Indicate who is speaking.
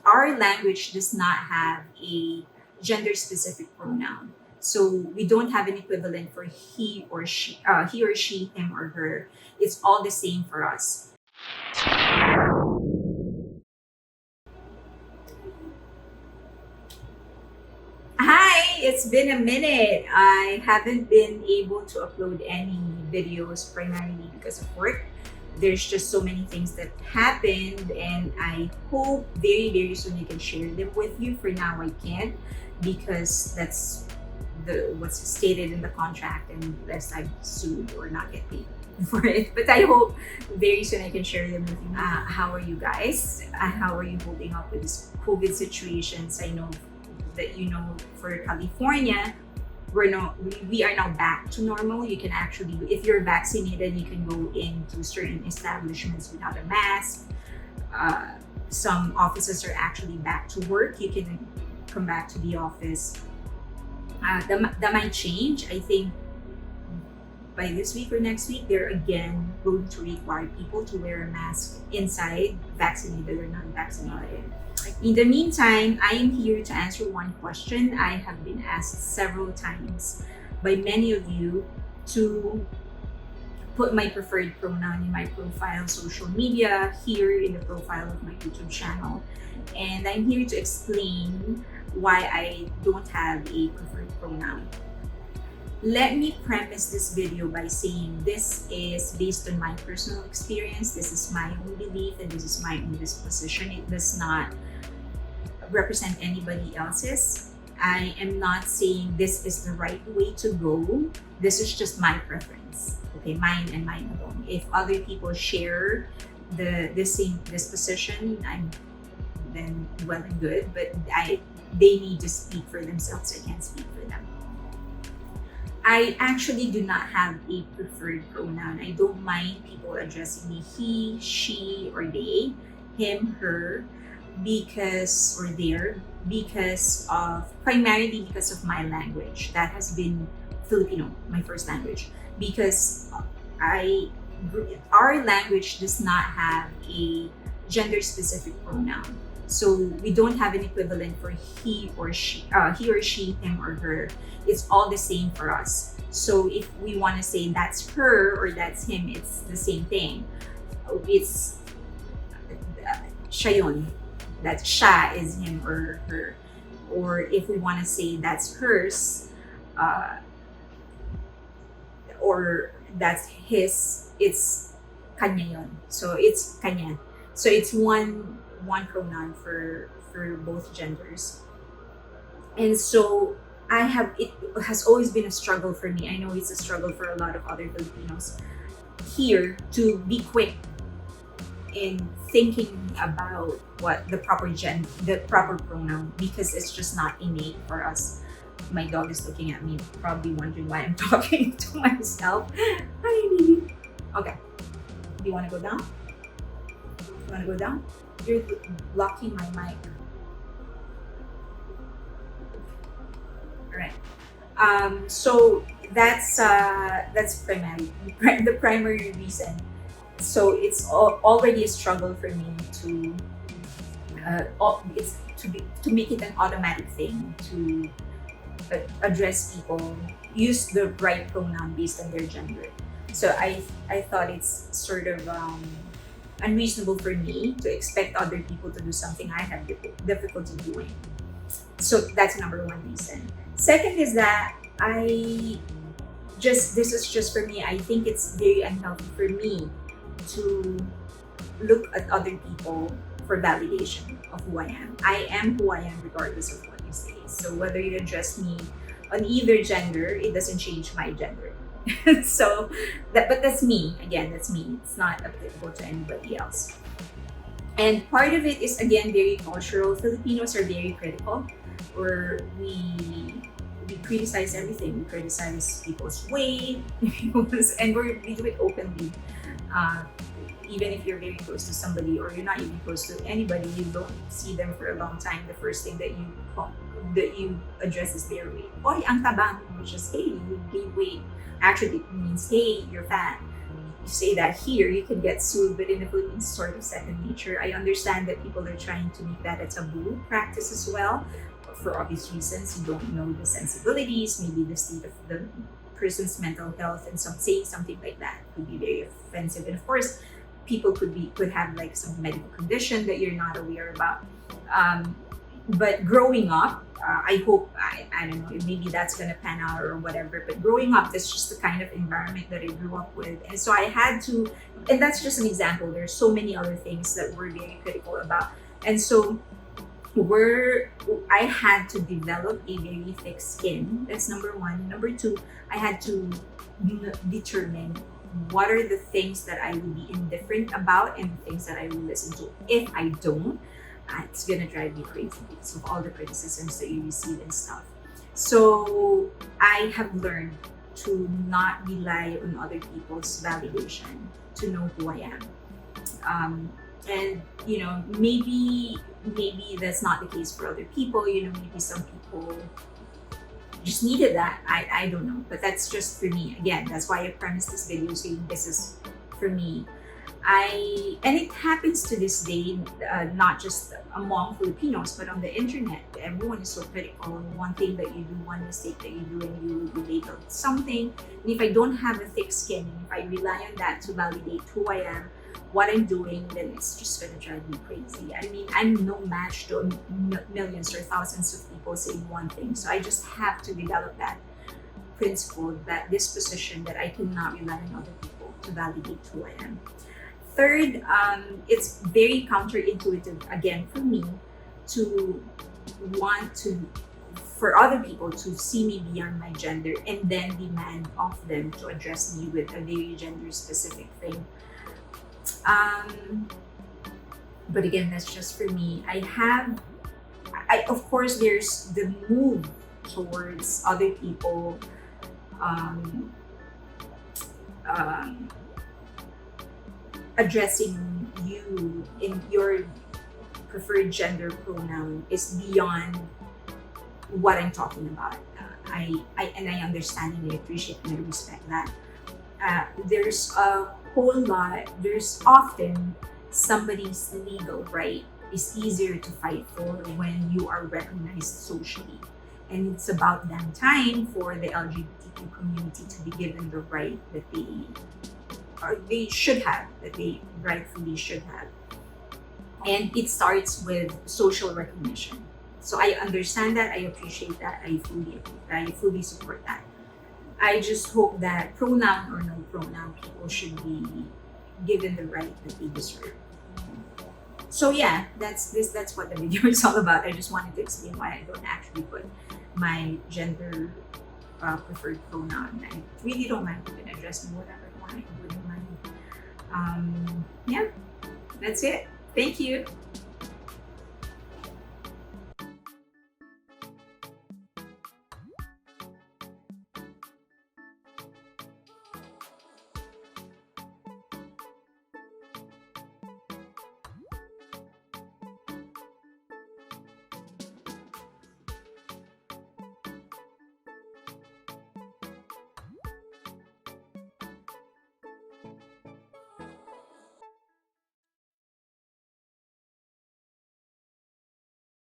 Speaker 1: our language does not have a gender-specific pronoun. So we don't have an equivalent for he or she, him or her. It's all the same for us. Hi, it's been a minute. I haven't been able to upload any videos primarily because of work. There's just so many things that happened, and I hope very, very soon I can share them with you. For now, I can't because that's the what's stated in the contract, and lest I'm sued or not get paid for it. But I hope very soon I can share them with you. How are you guys? How are you holding up with this COVID situations? I know that for California, we are now back to normal. You can actually, if you're vaccinated, you can go into certain establishments without a mask. Some offices are actually back to work. You can come back to the office. That might change. I think by this week or next week, they're again going to require people to wear a mask inside, vaccinated or non-vaccinated. In the meantime, I am here to answer one question I have been asked several times by many of you to put my preferred pronoun in my profile, social media, here in the profile of my YouTube channel. And I'm here to explain why I don't have a preferred pronoun. Let me preface this video by saying this is based on my personal experience. This is my own belief and this is my own disposition. It does not represent anybody else's. I am not saying this is the right way to go. This is just my preference. Okay, mine and mine alone. If other people share the same disposition, then well and good. But they need to speak for themselves. I can't speak for them. I actually do not have a preferred pronoun. I don't mind people addressing me he, she, or they, him, her, because primarily because of my language. That has been Filipino, my first language, because our language does not have a gender specific pronoun. So we don't have an equivalent for he or she, him or her. It's all the same for us. So if we want to say that's her or that's him, it's the same thing. It's siya yun. That siya is him or her. Or if we want to say that's hers, or that's his, it's kanya yun. So it's kanya. So it's one pronoun for both genders. And so it has always been a struggle for me. I know it's a struggle for a lot of other Filipinos here to be quick in thinking about what the proper pronoun, because it's just not innate for us. My dog is looking at me, probably wondering why I'm talking to myself. Hi, baby. Okay. Do you want to go down? You want to go down? You're blocking my mic. All right. So that's the primary reason. So it's already a struggle for me to make it an automatic thing to address people, use the right pronoun based on their gender. So I thought it's sort of unreasonable for me to expect other people to do something I have difficulty doing. So that's number one reason. Second is that this is just for me, I think it's very unhealthy for me to look at other people for validation of who I am. I am who I am regardless of what you say. So whether you address me on either gender, it doesn't change my gender. But that's me. Again, that's me. It's not applicable to anybody else. And part of it is again very cultural. Filipinos are very critical, or we criticize everything. We criticize people's weight, and we do it openly. Even if you're very close to somebody, or you're not even close to anybody, you don't see them for a long time, the first thing that you address is their weight. Oy, ang taba mo, which is hey, you gain weight. Actually, it means hey, you're fat. say that here, you can get sued, but in the Philippines, it's sort of second nature. I understand that people are trying to make that a taboo practice as well, for obvious reasons. You don't know the sensibilities, maybe the state of the person's mental health, and saying something like that could be very offensive. And of course, people could have like some medical condition that you're not aware about. But growing up, I hope I don't know, maybe that's gonna pan out or whatever. But growing up, that's just the kind of environment that I grew up with, and so I had to. And that's just an example. There's so many other things that we're very critical about, and so I had to develop a very thick skin. That's number one. Number two, I had to determine what are the things that I would be indifferent about and the things that I will listen to. If I don't, it's gonna drive me crazy because of all the criticisms that you receive and stuff. So I have learned to not rely on other people's validation to know who I am. And maybe that's not the case for other people. Maybe some people just needed that. I don't know, but that's just for me. Again, that's why I premised this video saying this is for me. And it happens to this day, not just among Filipinos, but on the internet. Everyone is so critical. One thing that you do, one mistake that you do, and you will be labeled something. And if I don't have a thick skin, and if I rely on that to validate who I am, what I'm doing, then it's just gonna drive me crazy. I mean, I'm no match to millions or thousands of people saying one thing. So I just have to develop that principle, that disposition that I cannot rely on other people to validate who I am. Third, it's very counterintuitive, again, for me to want for other people to see me beyond my gender and then demand of them to address me with a very gender-specific thing. But again, that's just for me. Of course, there's the move towards other people addressing you in your preferred gender pronoun is beyond what I'm talking about. I understand and I appreciate and I respect that. There's often somebody's legal right is easier to fight for when you are recognized socially. And it's about damn time for the LGBTQ community to be given the right that they should have, that they rightfully should have. And it starts with social recognition. So I understand that, I appreciate that, I fully support that. I just hope that pronoun or no pronoun, people should be given the right that they deserve. So yeah, that's what the video is all about. I just wanted to explain why I don't actually put my gender preferred pronoun. I really don't mind. You can address me whatever you want. I wouldn't mind. Yeah, that's it. Thank you.